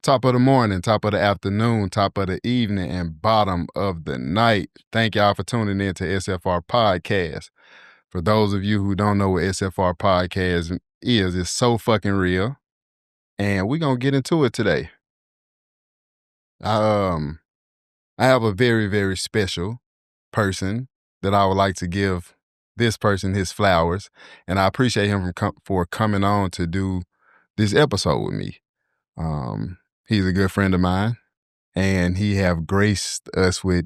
Top of the morning, top of the afternoon, top of the evening, and bottom of the night. Thank y'all for tuning in to Sfr Podcast. For those of you who don't know what Sfr Podcast is, it's so fucking real. And we're going to get into it today. I have a very, very special person that I would like to give this person his flowers. And I appreciate him for coming on to do this episode with me. He's a good friend of mine, and he have graced us with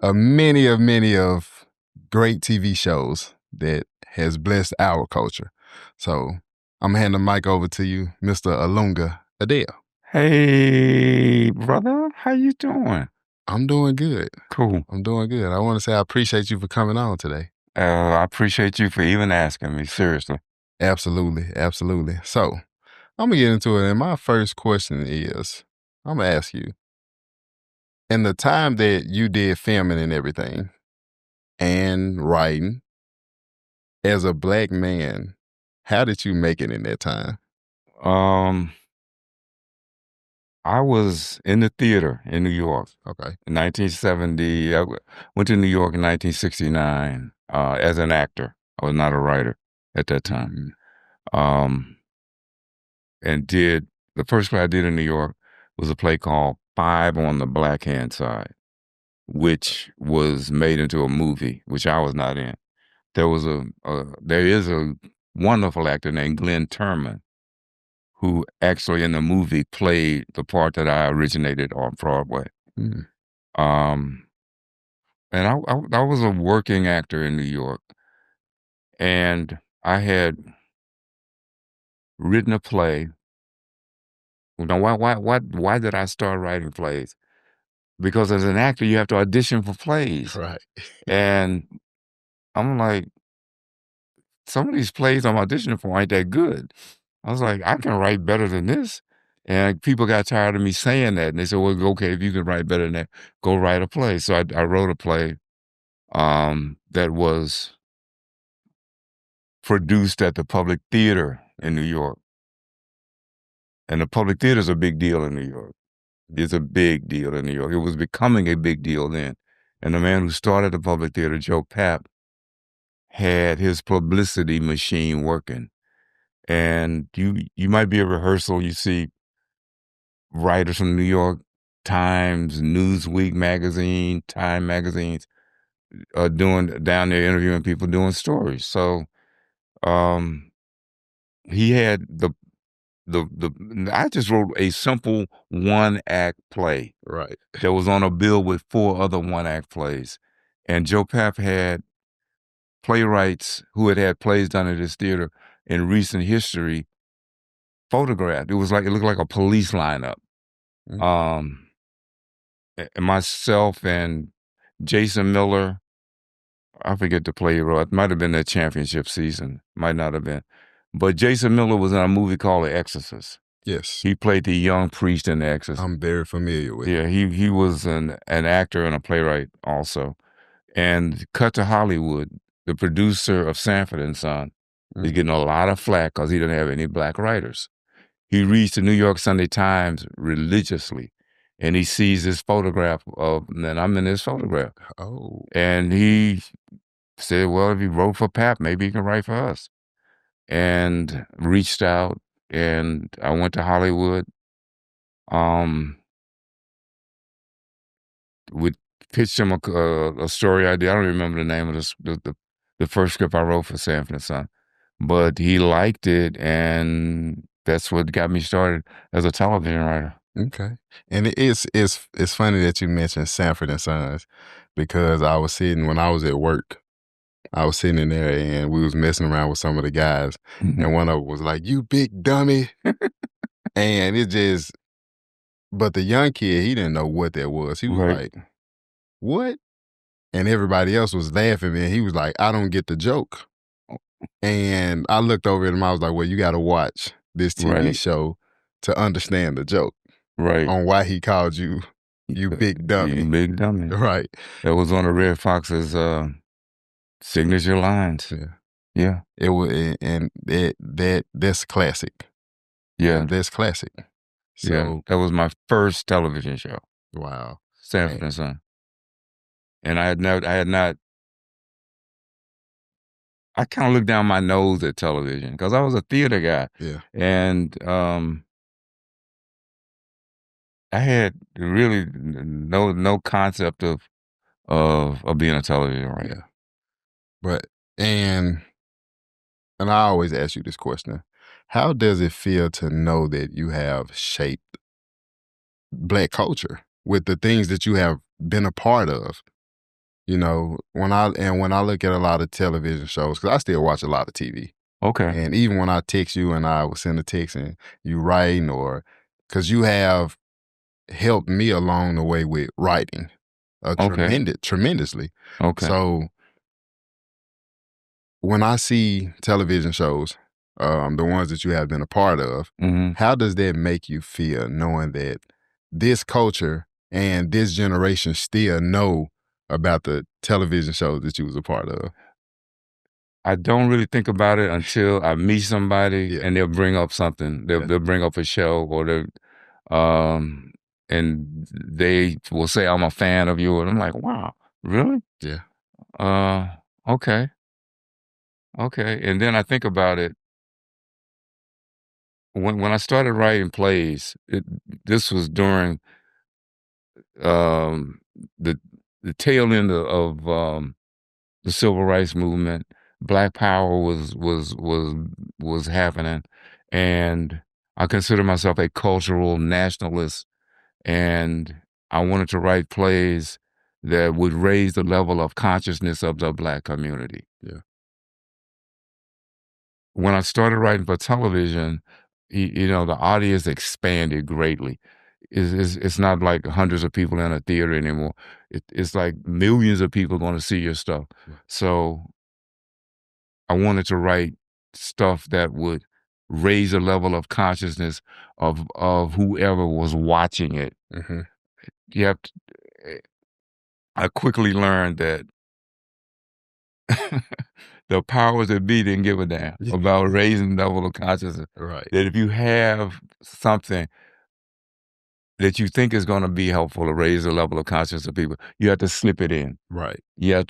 many of great TV shows that has blessed our culture. So I'm gonna hand the mic over to you, Mr. Ilunga Adell. Hey, brother, how you doing? I'm doing good. Cool. I'm doing good. I want to say I appreciate you for coming on today. I appreciate you for even asking me, seriously. Absolutely. So I'm gonna get into it, and my first question is, I'm gonna ask you, in the time that you did filming and everything and writing, as a black man, how did you make it in that time? I was in the theater in New York. Okay. In 1970. I went to New York in 1969 as an actor. I was not a writer at that time. And the first play I did in New York was a play called Five on the Black Hand Side, which was made into a movie, which I was not in. There is a wonderful actor named Glenn Turman, who actually in the movie played the part that I originated on Broadway. Mm. And I was a working actor in New York, and I had written a play. Now, why did I start writing plays? Because as an actor, you have to audition for plays. Right. And I'm like, some of these plays I'm auditioning for ain't that good. I was like, I can write better than this. And people got tired of me saying that. And they said, well, okay, if you can write better than that, go write a play. So I wrote a play that was produced at the Public Theater in New York. And the Public Theater is a big deal in New York. It's a big deal in New York. It was becoming a big deal then. And the man who started the Public Theater, Joe Papp, had his publicity machine working. And you might be at rehearsal, you see writers from New York Times, Newsweek magazine, Time magazines, down there interviewing people, doing stories. So he had I just wrote a simple one-act play. Right. That was on a bill with 4 other one-act plays. And Joe Papp had playwrights who had plays done at his theater in recent history photographed. It looked like a police lineup. And myself and Jason Miller, I forget the play he wrote. It might have been that championship season. Might not have been. But Jason Miller was in a movie called The Exorcist. Yes. He played the young priest in The Exorcist. I'm very familiar with it. Yeah, he was an actor and a playwright also. And cut to Hollywood, the producer of Sanford and Son is getting a lot of flack because he didn't have any black writers. He reads the New York Sunday Times religiously, and he sees this photograph and I'm in this photograph. Oh. And he said, well, if he wrote for Papp, maybe he can write for us. And reached out, and I went to Hollywood. We pitched him a story idea. I don't remember the name of the first script I wrote for Sanford and Son, but he liked it, and that's what got me started as a television writer. Okay. And it's funny that you mentioned Sanford and Sons, because when I was at work, I was sitting in there and we was messing around with some of the guys, and one of them was like, "You big dummy." And but the young kid, he didn't know what that was. He was like, "What?" And everybody else was laughing, and he was like, "I don't get the joke." And I looked over at him, I was like, well, you got to watch this TV show to understand the joke. Right. On why he called you big dummy. You big dummy. Right. That was one of Red Fox's signature lines. Yeah. It was, and that's classic. Yeah. That's classic. So that was my first television show, wow. Sanford and Son. And I had not. I kind of looked down my nose at television because I was a theater guy. Yeah. And I had really no concept of being a television writer. Yeah. But and I always ask you this question. How does it feel to know that you have shaped Black culture with the things that you have been a part of? You know, when I look at a lot of television shows, because I still watch a lot of TV. Okay. And even when I text you and I will send a text and you writing, or because you have helped me along the way with writing Okay. tremendously. Okay. So when I see television shows, the ones that you have been a part of, how does that make you feel knowing that this culture and this generation still know about the television shows that you was a part of? I don't really think about it until I meet somebody Yeah. and they'll bring up something. They'll bring up a show, or and they will say, "I'm a fan of yours." I'm like, "Wow, really?" Yeah. Okay, okay. And then I think about it when I started writing plays. This was during um, the tail end of the civil rights movement. Black Power was happening, and I consider myself a cultural nationalist, and I wanted to write plays that would raise the level of consciousness of the Black community. Yeah. When I started writing for television, the audience expanded greatly. It's not like hundreds of people in a theater anymore. It's like millions of people going to see your stuff. Right. So I wanted to write stuff that would raise a level of consciousness of whoever was watching it. Mm-hmm. You have to, I quickly learned that the powers that be didn't give a damn about raising the level of consciousness. Right. That if you have something that you think is going to be helpful to raise the level of consciousness of people, you have to slip it in. Right. You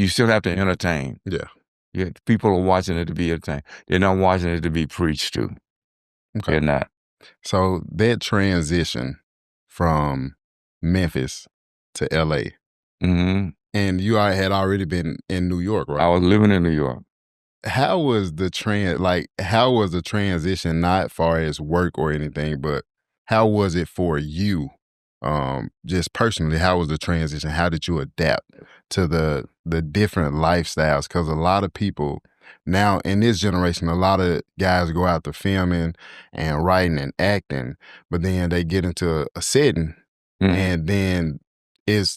still have to entertain. Yeah. People are watching it to be entertained. They're not watching it to be preached to. Okay. They're not. So that transition from Memphis to LA, Mm-hmm. and you had already been in New York, right? I was living in New York. How was the transition, not far as work or anything, but how was it for you? Just personally, how was the transition? How did you adapt to the different lifestyles? Because a lot of people now in this generation, a lot of guys go out to filming and writing and acting, but then they get into a setting and then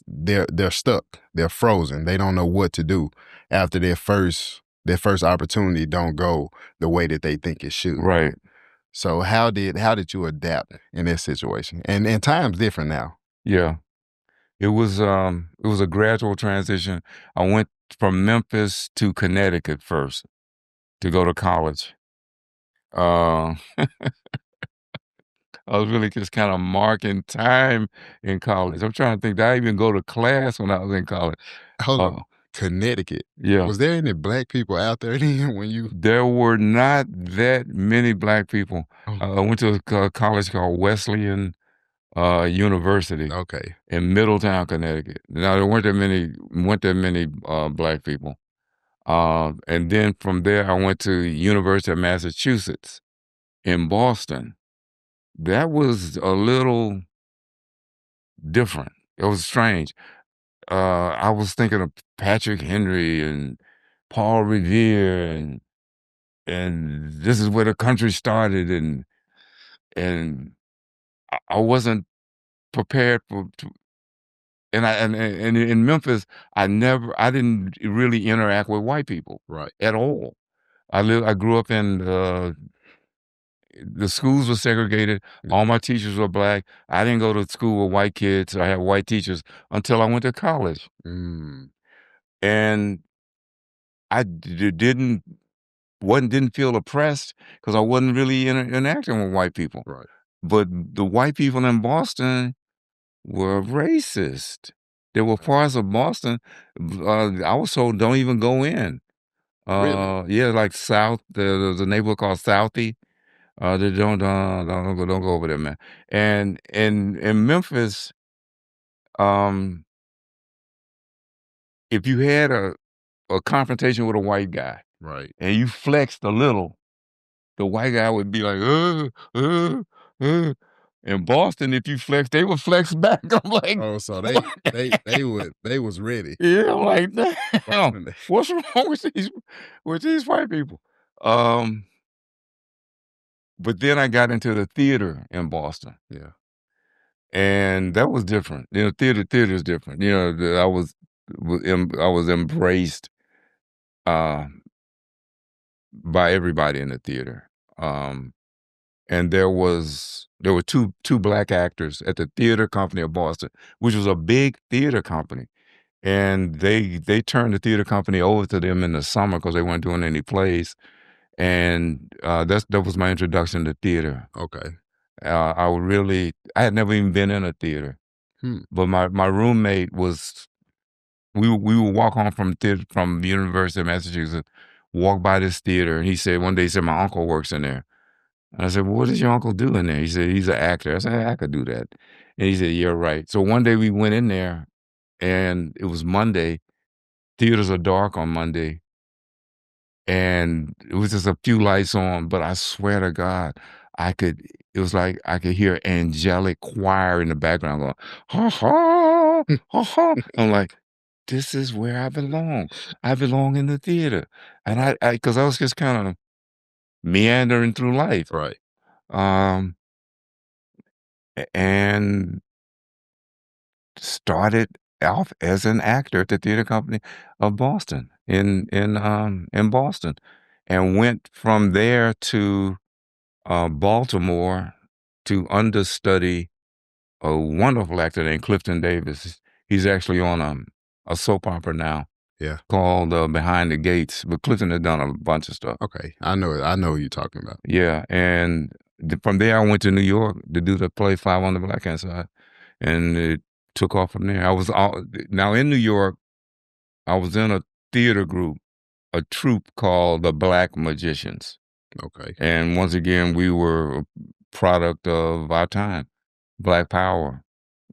they're stuck. They're frozen. They don't know what to do after their first opportunity don't go the way that they think it should. Right. So how did you adapt in this situation? And time's different now. Yeah. It was a gradual transition. I went from Memphis to Connecticut first to go to college. I was really just kind of marking time in college. I'm trying to think, did I even go to class when I was in college? Hold on. Connecticut. Yeah. Was there any Black people out there then when you? There were not that many Black people. Oh. I went to a college called Wesleyan University. Okay. In Middletown, Connecticut. Now there weren't that many Black people. And then from there, I went to University of Massachusetts in Boston. That was a little different. It was strange. I was thinking of Patrick Henry and Paul Revere, and this is where the country started, and I wasn't prepared for. And in Memphis, I didn't really interact with white people, Right. at all. I grew up in the schools were segregated. All my teachers were Black. I didn't go to school with white kids. I had white teachers until I went to college. And I didn't feel oppressed because I wasn't really interacting with white people. Right. But the white people in Boston were racist. There were parts of Boston, I was told, don't even go in. Really? Yeah, like South, there's a neighborhood called Southie. They don't go over there, man. And in Memphis, um, if you had a confrontation with a white guy Right. and you flexed a little, the white guy would be like, uh. In Boston, if you flex, they would flex back. I'm like, Oh, so what? they was ready. Yeah, I'm like, damn, When they- what's wrong with these white people? Um, but then I got into the theater in Boston, Yeah. and that was different. You know, theater is different. You know, I was embraced uh, by everybody in the theater. And there were two black actors at the theater company of Boston, which was a big theater company. And they turned the theater company over to them in the summer because they weren't doing any plays. And that was my introduction to theater. Okay. I had never even been in a theater, Hmm. but my roommate was. We would walk home from theater, from the University of Massachusetts, walk by this theater, and one day he said, my uncle works in there. And I said, well, what does your uncle do in there? He said, he's an actor. I said, I could do that. And he said, you're right. So one day we went in there, and it was Monday. Theaters are dark on Monday. And it was just a few lights on, but I swear to God, it was like I could hear angelic choir in the background going, ha ha, ha ha. I'm like, this is where I belong. I belong in the theater. And because I was just kind of meandering through life. Right. Um, and started off as an actor at the theater company of Boston in Boston, and went from there to Baltimore to understudy a wonderful actor named Clifton Davis. He's actually on a soap opera now Yeah. called Behind the Gates, but Clifton has done a bunch of stuff. Okay. I know it. I know who you're talking about. Yeah, and from there I went to New York to do the play Five on the Black Hand Side, and it took off from there. Now in New York. I was in a theater group, a troupe called the Black Magicians, Okay. and once again we were a product of our time. Black Power.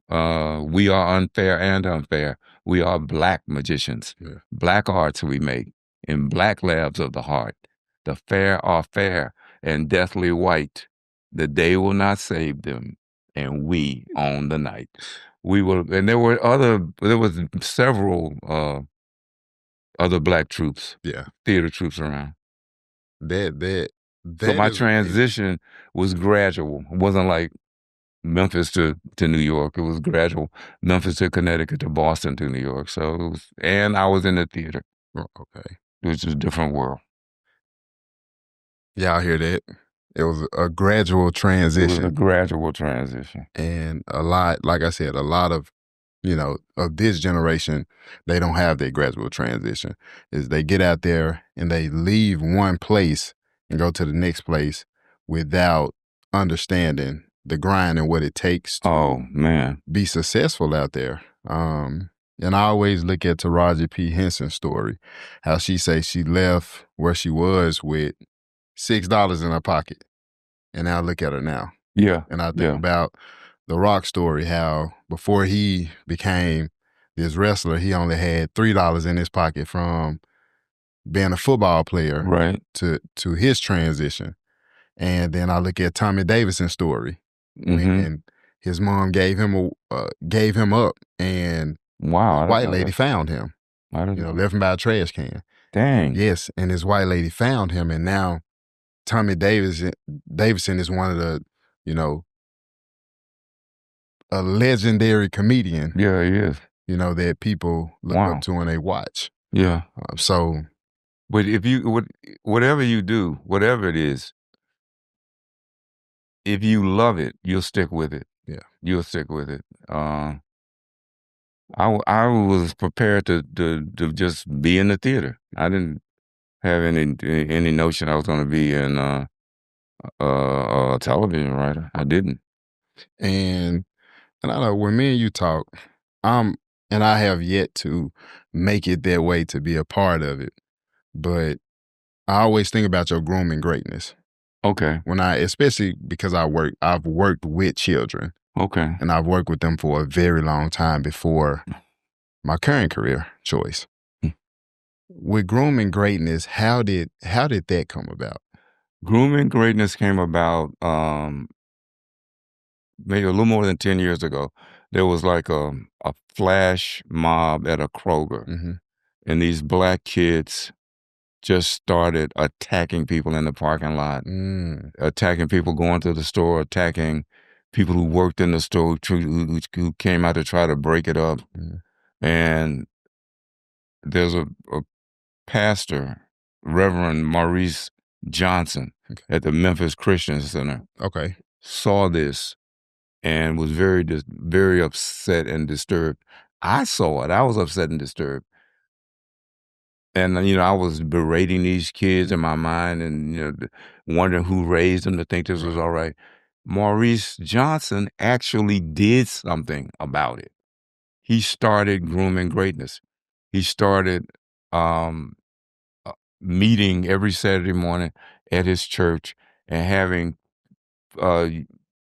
We are unfair and unfair. We are black magicians. Yeah. Black arts we make in black labs of the heart. The fair are fair and deathly white. The day will not save them, and we own the night. And there was several other black troops, Yeah. theater troops around. That So my is amazing. transition was gradual. It wasn't like Memphis to New York. It was gradual. Memphis to Connecticut to Boston to New York. So and I was in the theater, Oh, okay. which is a different world. Yeah, I hear that. It was a gradual It was a transition. gradual transition. And a lot, like I said, a lot of, of this generation, they don't have that gradual transition. Is they get out there and they leave one place and go to the next place without understanding the grind and what it takes to Oh man. be successful out there. And I always look at Taraji P. Henson's story, how she say she left where she was with $6 in her pocket. And now look at her now. Yeah. And I think Yeah. about the Rock story, how before he became this wrestler, he only had $3 in his pocket from being a football player Right. to his transition. And then I look at Tommy Davidson's story when his mom gave him up, and Wow. his white lady found him. I don't know. Left him by a trash can. Dang. Yes, and his white lady found him, and now Tommy Davidson is one of the, a legendary comedian. Yeah, he is. That people look up to and they watch. Yeah. So, but whatever you do, whatever it is, if you love it, you'll stick with it. Yeah. You'll stick with it. I was prepared to just be in the theater. I didn't have any notion I was going to be in television writer. I didn't. And I know when me and you talk, I'm and I have yet to make it that way to be a part of it. But I always think about your grooming greatness. Okay. Especially because I've worked with children. Okay. And I've worked with them for a very long time before my current career choice. With grooming greatness, how did that come about? Grooming greatness came about maybe a little more than 10 years ago. There was like a flash mob at a Kroger, Mm-hmm. and these black kids just started attacking people in the parking lot, attacking people going to the store, attacking people who worked in the store who came out to try to break it up. And there's a pastor, Reverend Maurice Johnson, at the Memphis Christian Center, saw this and was very upset and disturbed. I saw it. I was upset and disturbed. And, I was berating these kids in my mind and, wondering who raised them to think this was all right. Maurice Johnson actually did something about it. He started grooming greatness. He started meeting every Saturday morning at his church and having young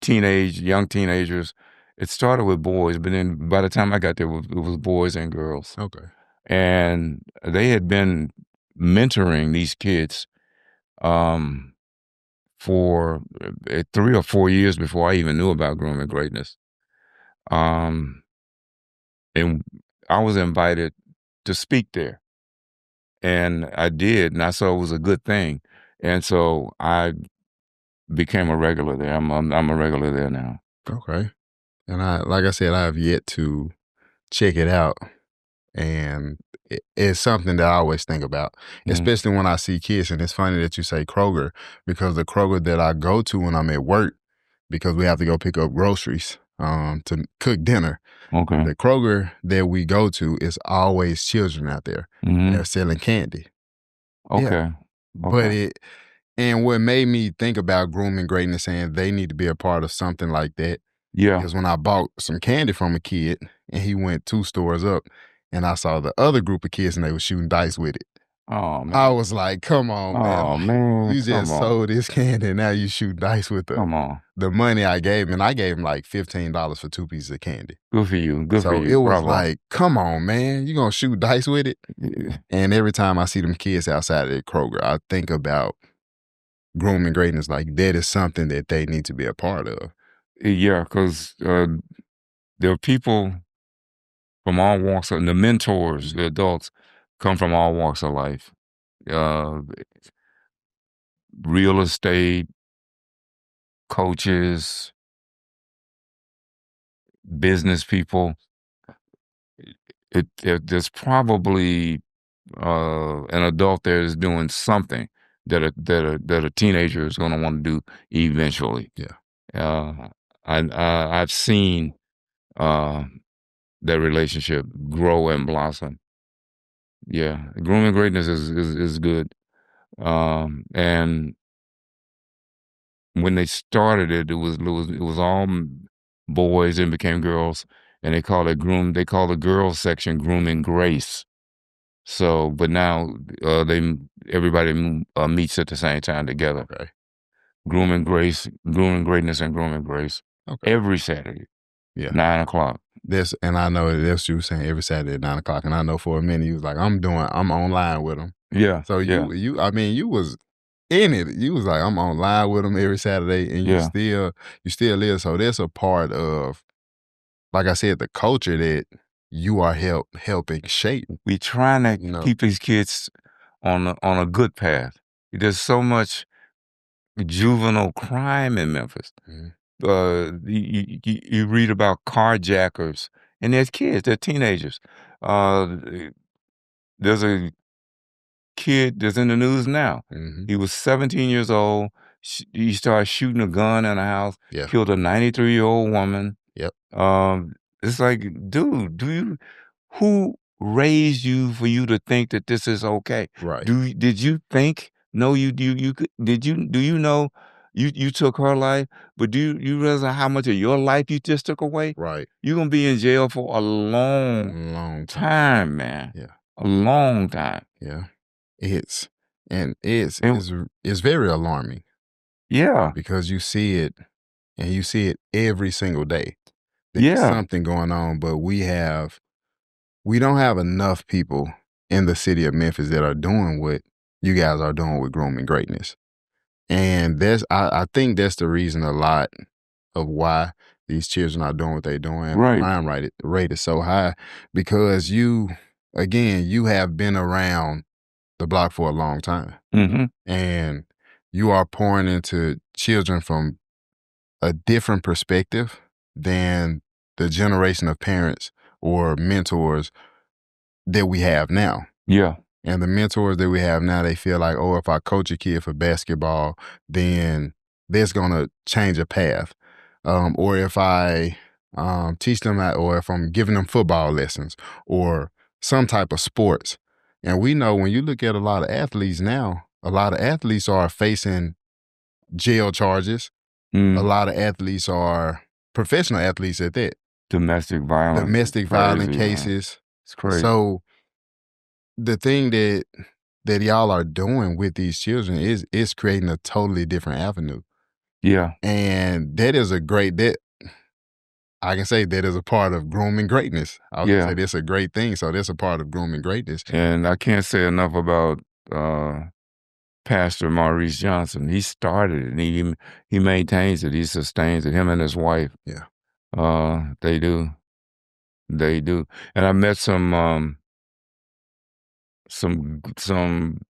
teenagers. It started with boys, but then by the time I got there, it was boys and girls. Okay. And they had been mentoring these kids for 3 or 4 years before I even knew about grooming greatness. And I was invited to speak there. And I did, and I saw it was a good thing. And so I became a regular there. I'm a regular there now. Okay. And like I said, I have yet to check it out. And it's something that I always think about, especially when I see kids. And it's funny that you say Kroger, because the Kroger that I go to when I'm at work, because we have to go pick up groceries to cook dinner. Okay. The Kroger that we go to is always children out there. They're selling candy. Okay. But and what made me think about grooming greatness, saying they need to be a part of something like that. Yeah. Because when I bought some candy from a kid and he went 2 stores up and I saw the other group of kids and they were shooting dice with it. Oh, man. I was like, come on, man. Oh, man. You just sold this candy and now you shoot dice with the money I gave him. And I gave him like $15 for 2 pieces of candy. Good for you. Good for you. So it was like, come on, man. You gonna shoot dice with it? Yeah. And every time I see them kids outside of the Kroger, I think about grooming greatness. Like that is something that they need to be a part of. Yeah, because there are people from all walks of the mentors, the adults come from all walks of life. Real estate, coaches, business people. There's probably an adult there is doing something that a teenager is going to want to do eventually. Yeah. I've seen that relationship grow and blossom. Yeah, grooming greatness is good. And when they started it, it was all boys and became girls, and they call the girls section grooming grace. So, but now everybody meets at the same time together. Okay. Grooming grace, grooming greatness, and grooming grace. Okay. Every Saturday. Yeah. 9:00. And I know that's what you were saying, every Saturday at 9:00. And I know for a minute you was like, I'm online with them. Yeah. So you was in it. You was like, I'm online with them every Saturday, and you still is. So that's a part of, like I said, the culture that you are helping shape. We trying to keep these kids on a good path. There's so much juvenile crime in Memphis. You read about carjackers, and there's kids, they're teenagers. There's a kid that's in the news now. He was 17 years old. He started shooting a gun in a house, killed a 93-year-old woman. Yep. It's like, dude, who raised you for you to think that this is okay? Right. Did you think? No, do you know you took her life, but do you realize how much of your life you just took away? Right. You're gonna be in jail for a long time, man. Yeah. A long time. Yeah. It's very alarming. Yeah. Because you see it, and you see it every single day. There's Yeah. something going on, but we don't have enough people in the city of Memphis that are doing what you guys are doing with grooming greatness. And I think that's the reason a lot of why these children are doing what they're doing. And Right. the crime rate is so high because you have been around the block for a long time. Mm-hmm. And you are pouring into children from a different perspective than the generation of parents or mentors that we have now. Yeah. And the mentors that we have now, they feel like, oh, if I coach a kid for basketball, then that's going to change a path. Or if I teach them that, or if I'm giving them football lessons or some type of sports. And we know when you look at a lot of athletes now, a lot of athletes are facing jail charges. A lot of athletes are professional athletes at that. Domestic violence cases. It's crazy. So the thing that y'all are doing with these children is creating a totally different avenue. Yeah. And that is I can say that is a part of grooming greatness. I would say that's a great thing. So that's a part of grooming greatness. And I can't say enough about Pastor Maurice Johnson. He started it, and he maintains it. He sustains it. Him and his wife. Yeah. They do. And I met some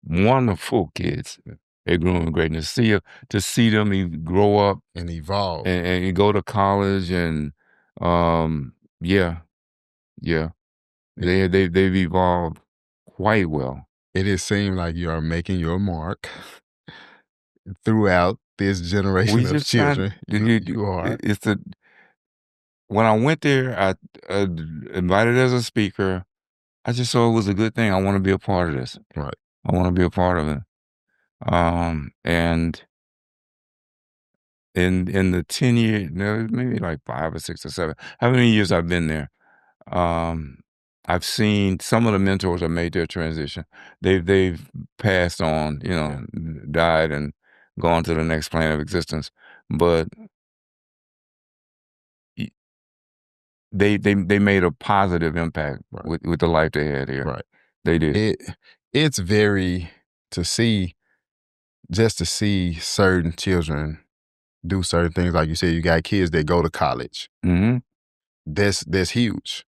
wonderful kids at Grooming Greatness. To see them grow up and evolve and go to college and they've evolved quite well. It has seemed like you are making your mark throughout this generation of children. You are. When I went there, I invited as a speaker. I just saw it was a good thing. I want to be a part of this. Right. I want to be a part of it. And in the 10 years, maybe like 5 or 6 or 7, how many years I've been there, I've seen some of the mentors have made their transition. They've passed on, died and gone to the next plane of existence. But they made a positive impact with the life they had here. Right. They did. It's very to see certain children do certain things. Like you said, you got kids that go to college. Mm-hmm. That's huge.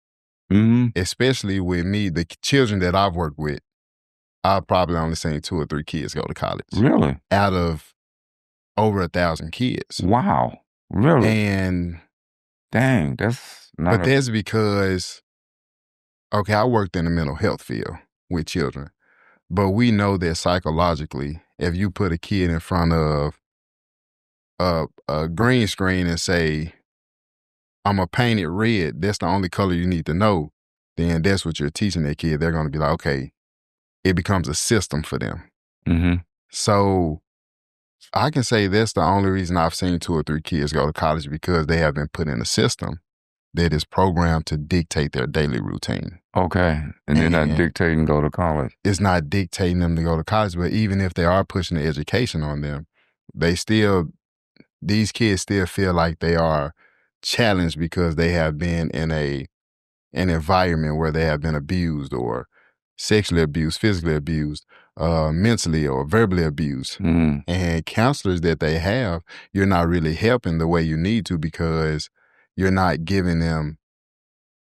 Mm-hmm. Especially with me, the children that I've worked with, I've probably only seen 2 or 3 kids go to college. Really? Out of over 1,000 kids. Wow. Really? And dang, that's not. But that's because, okay, I worked in the mental health field with children, but we know that psychologically, if you put a kid in front of a green screen and say, I'm gonna paint it red, that's the only color you need to know, then that's what you're teaching that kid. They're gonna be like, okay, it becomes a system for them. Mm-hmm. So I can say that's the only reason I've seen 2 or 3 kids go to college, because they have been put in a system that is programmed to dictate their daily routine. Okay. And they're not dictating go to college. It's not dictating them to go to college, but even if they are pushing the education on them, these kids still feel like they are challenged because they have been in an environment where they have been abused, or sexually abused, physically abused, mentally or verbally abused. Mm. And counselors that they have, you're not really helping the way you need to, because you're not giving them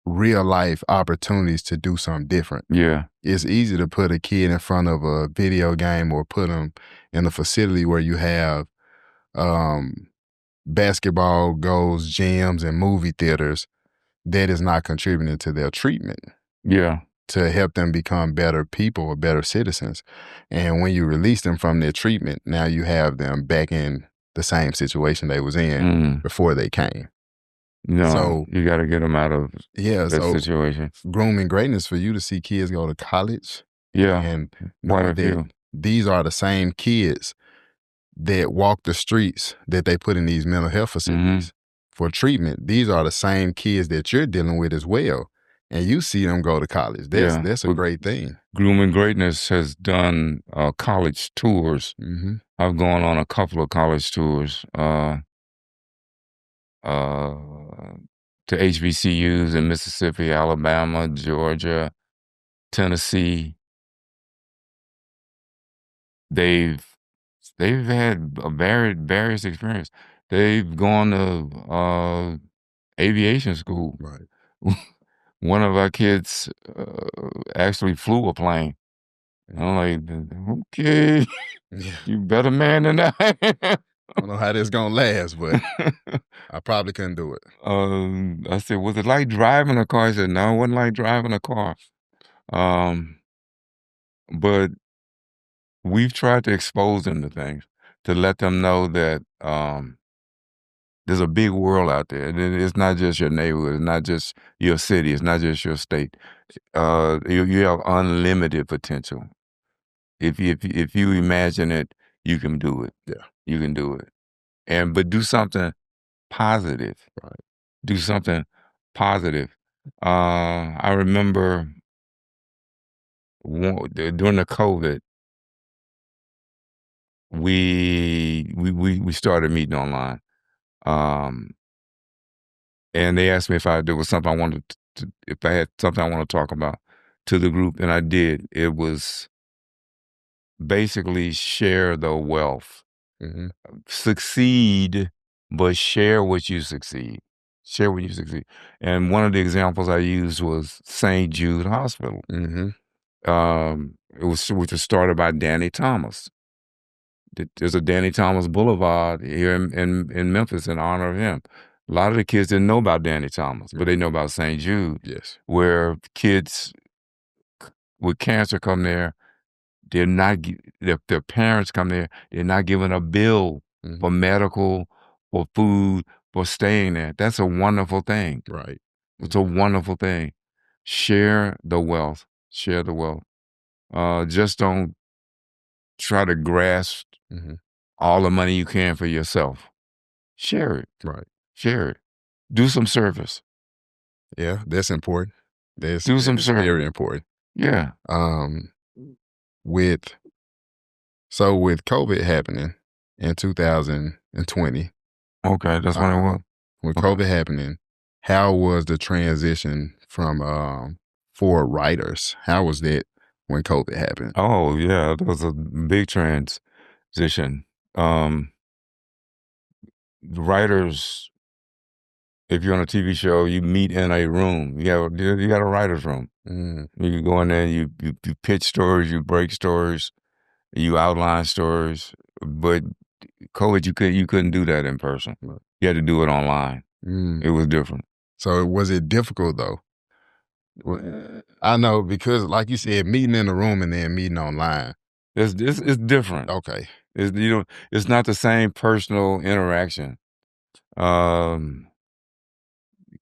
real life opportunities to do something different. Yeah. It's easy to put a kid in front of a video game or put them in a facility where you have basketball goals, gyms, and movie theaters that is not contributing to their treatment. Yeah. To help them become better people or better citizens. And when you release them from their treatment, now you have them back in the same situation they was in before they came. No, so you got to get them out of that situation. Grooming greatness, for you to see kids go to college. Yeah, and quite a few. These are the same kids that walk the streets that they put in these mental health facilities for treatment, these are the same kids that you're dealing with as well. And you see them go to college. That's a great thing. Grooming Greatness has done college tours. I've gone on a couple of college tours to HBCUs in Mississippi, Alabama, Georgia, Tennessee. They've had a various experience. They've gone to aviation school. Right. One of our kids actually flew a plane. I'm like, okay, you better man than that. I don't know how this gonna last, but I probably couldn't do it. I said, was it like driving a car? He said, no, it wasn't like driving a car. But we've tried to expose them to things, to let them know that there's a big world out there. It's not just your neighborhood. It's not just your city. It's not just your state. You have unlimited potential. If you imagine it, you can do it. Yeah, you can do it. But do something positive. Right. Do something positive. I remember during the COVID, we started meeting online, and they asked me if there was something I wanted if I had something I want to talk about to the group, and I did. It was basically share the wealth. Succeed, but share what you succeed. Share what you succeed. And one of the examples I used was St. Jude Hospital. Which was started by Danny Thomas. There's a Danny Thomas Boulevard here in Memphis in honor of him. A lot of the kids didn't know about Danny Thomas, but they know about St. Jude. Yes. Where kids with cancer come there, they're not, their parents come there, they're not given a bill for medical, for food, for staying there. That's a wonderful thing. Right. It's a wonderful thing. Share the wealth. Share the wealth. Just don't try to grasp all the money you can for yourself. Share it. Right. Share it. Do some service. Yeah, that's important. Do some service. Very important. Yeah. With COVID happening in 2020. Okay, that's when it was. With COVID happening, how was the transition from for writers? How was that when COVID happened? Oh yeah, that was a big transition. Writers, if you're on a TV show, you meet in a room. You got a writer's room. You can go in there, you pitch stories, you break stories, you outline stories. But COVID, you couldn't do that in person. You had to do it online. It was different. So was it difficult though? I know, because like you said, meeting in a room and then meeting online. It's different. Okay. It's not the same personal interaction.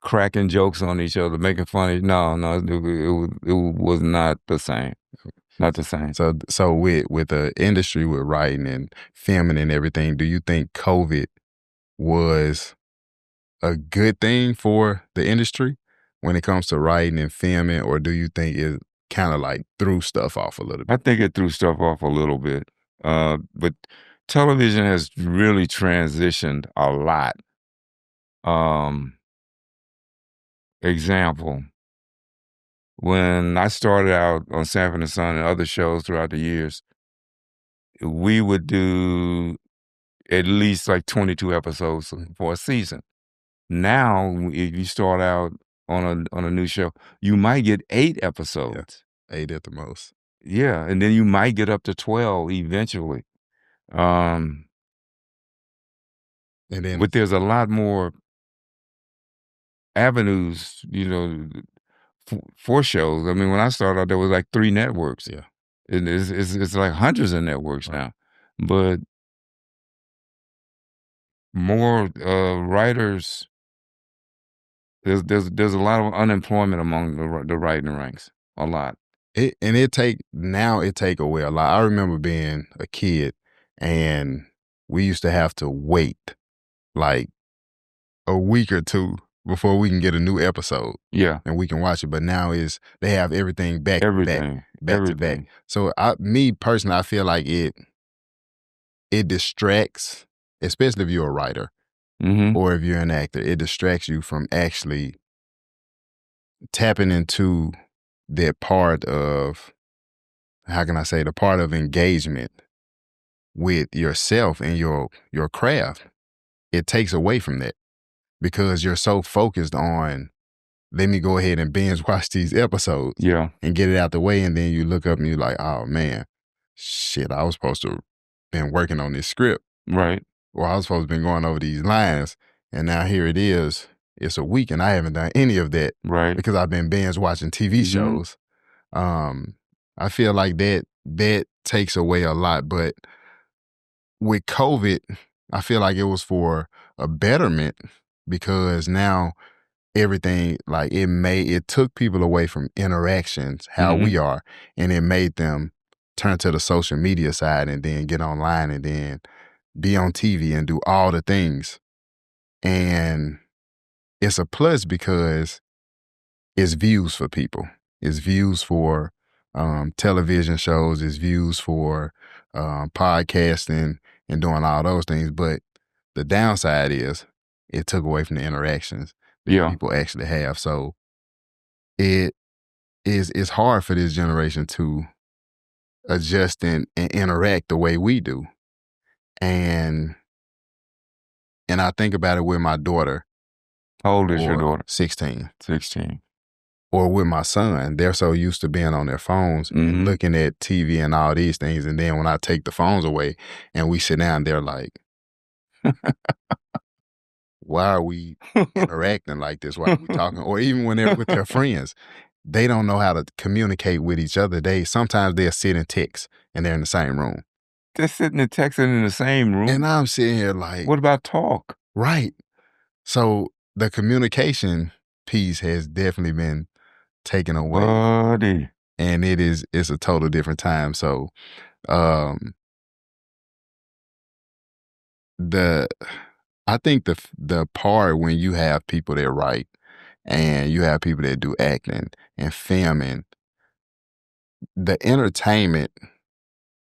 Cracking jokes on each other, making fun of it was not the same. Not the same. So with the industry with writing and filming and everything, do you think COVID was a good thing for the industry when it comes to writing and filming, or do you think it kind of like threw stuff off a little bit? I think it threw stuff off a little bit. But television has really transitioned a lot. Example, when I started out on Sanford and Son and other shows throughout the years, we would do at least like 22 episodes for a season. Now, if you start out on a new show, you might get 8 episodes. Yeah, 8 at the most. Yeah, and then you might get up to 12 eventually. But there's a lot more avenues, for shows. I mean, when I started out, there was like 3 networks. Yeah, and it's like hundreds of networks now. But more writers. There's a lot of unemployment among the writing ranks. A lot. It take away a lot. I remember being a kid and we used to have to wait like a week or two before we can get a new episode. Yeah. And we can watch it. But now they have everything back to Everything. back. So me personally, I feel like it distracts, especially if you're a writer or if you're an actor, it distracts you from actually tapping into that part of, how can I say, the part of engagement with yourself and your craft. It takes away from that because you're so focused on, let me go ahead and binge watch these episodes and get it out the way. And then you look up and you're like, oh man, shit, I was supposed to been working on this script. Right. Or I was supposed to been going over these lines. And now here it is. It's a week and I haven't done any of that. Right. Because I've been binge watching TV shows. I feel like that takes away a lot. But with COVID, I feel like it was for a betterment because now everything, like it took people away from interactions, how we are, and it made them turn to the social media side and then get online and then be on TV and do all the things. And it's a plus because it's views for people. It's views for television shows. It's views for podcasting and doing all those things. But the downside is it took away from the interactions that people actually have. So it's hard for this generation to adjust and interact the way we do. And I think about it with my daughter. How old is your daughter? 16. 16. Or with my son. They're so used to being on their phones and looking at TV and all these things. And then when I take the phones away and we sit down, they're like, why are we interacting like this? Why are we talking? Or even when they're with their friends, they don't know how to communicate with each other. Sometimes they'll sit and text and they're in the same room. They're sitting and texting in the same room? And I'm sitting here like, what about talk? Right. So the communication piece has definitely been taken away. Buddy. And it's a total different time. So I think the part when you have people that write and you have people that do acting and filming, the entertainment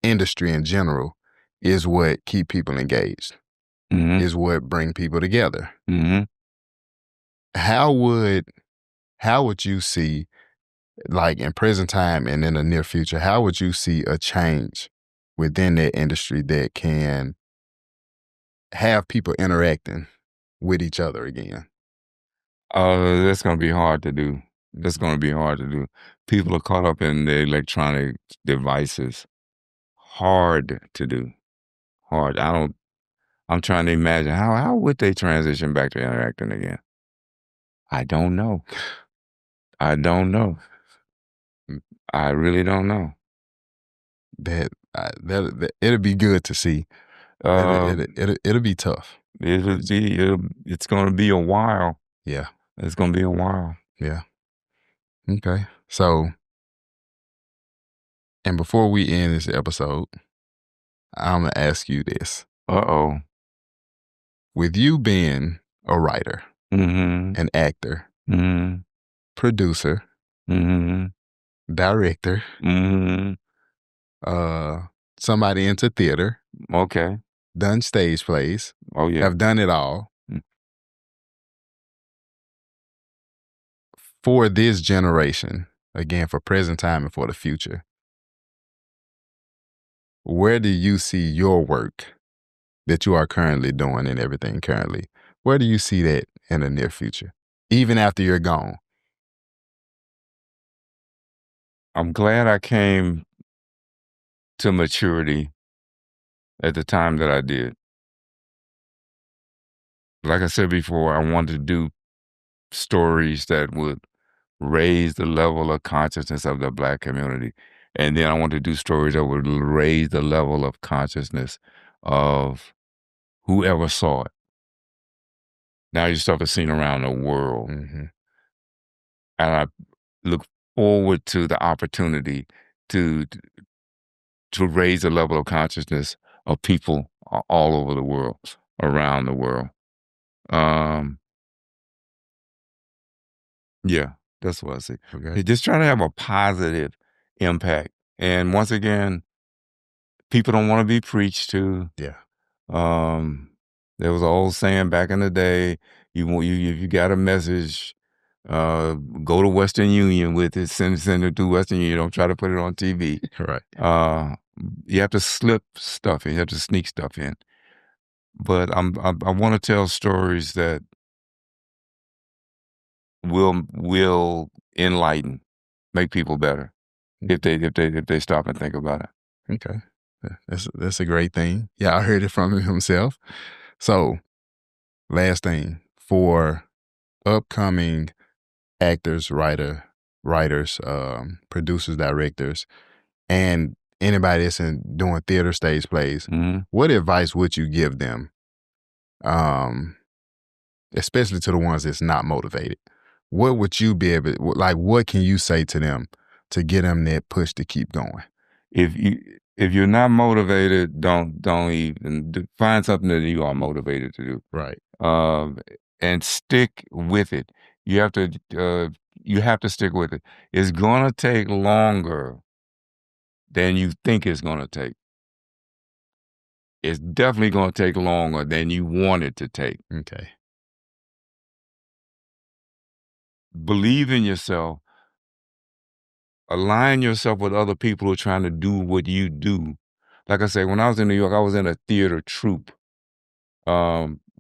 industry in general is what keep people engaged, is what bring people together. How would you see, like in present time and in the near future, how would you see a change within that industry that can have people interacting with each other again? That's going to be hard to do. That's going to be hard to do. People are caught up in the electronic devices. Hard to do. Hard. I'm trying to imagine how would they transition back to interacting again? I don't know. I don't know. I really don't know. That it'll be good to see. It'll be tough. It's going to be a while. Yeah. It's going to be a while. Yeah. Okay. So, and before we end this episode, I'm going to ask you this. Uh-oh. With you being a writer, an actor, producer, director, somebody into theater, done stage plays, have done it all. For this generation, again, for present time and for the future, where do you see your work that you are currently doing and everything currently? Where do you see that in the near future, even after you're gone? I'm glad I came to maturity at the time that I did. Like I said before, I wanted to do stories that would raise the level of consciousness of the Black community. And then I wanted to do stories that would raise the level of consciousness of whoever saw it. Now your stuff is seen around the world. And I look forward to the opportunity to raise the level of consciousness of people all over the world, around the world. Yeah, that's what I see. Okay. Just trying to have a positive impact. And once again, people don't want to be preached to. Yeah. There was an old saying back in the day: if you got a message, go to Western Union with it, send it to Western Union. Don't try to put it on TV. Right. You have to slip stuff in. You have to sneak stuff in. But I want to tell stories that will enlighten, make people better if they stop and think about it. Okay. That's a great thing. Yeah, I heard it from him himself. So, last thing for upcoming actors, writers, producers, directors, and anybody that's doing theater, stage plays, what advice would you give them? Especially to the ones that's not motivated. What would you be able, like, what can you say to them to get them that push to keep going? If you're not motivated, don't even find something that you are motivated to do. Right. And stick with it. You have to stick with it. It's gonna take longer than you think it's gonna take. It's definitely gonna take longer than you want it to take. Okay. Believe in yourself. Align yourself with other people who are trying to do what you do. Like I said, when I was in New York, I was in a theater troupe.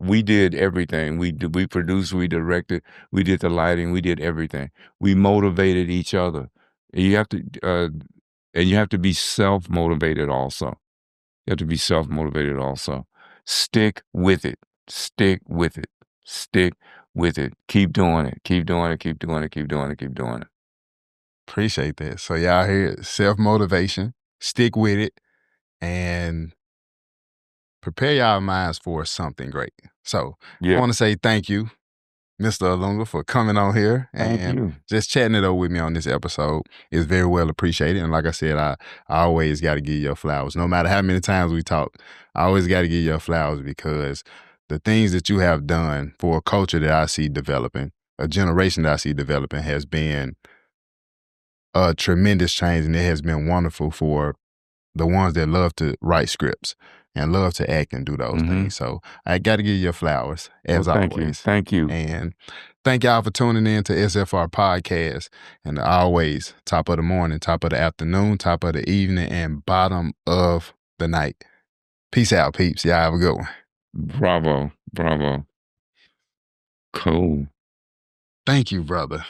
We did everything. We produced, we directed, we did the lighting, we did everything. We motivated each other. You have to be self-motivated also. You have to be self-motivated also. Stick with it. Stick with it. Stick with it. Keep doing it. Keep doing it. Keep doing it. Keep doing it. Keep doing it. Appreciate that. So y'all hear self-motivation, stick with it, and prepare y'all minds for something great. So I want to say thank you, Mr. Ilunga, for coming on here and just chatting it over with me on this episode. It's very well appreciated. And like I said, I always got to give you your flowers. No matter how many times we talk, I always got to give you your flowers because the things that you have done for a culture that I see developing, a generation that I see developing, has been a tremendous change, and it has been wonderful for the ones that love to write scripts and love to act and do those things. So I got to give you your flowers, as always. Thank you. And thank y'all for tuning in to Sfr Podcast. And always, top of the morning, top of the afternoon, top of the evening, and bottom of the night. Peace out, peeps. Y'all have a good one. Bravo. Cool. Thank you, brother.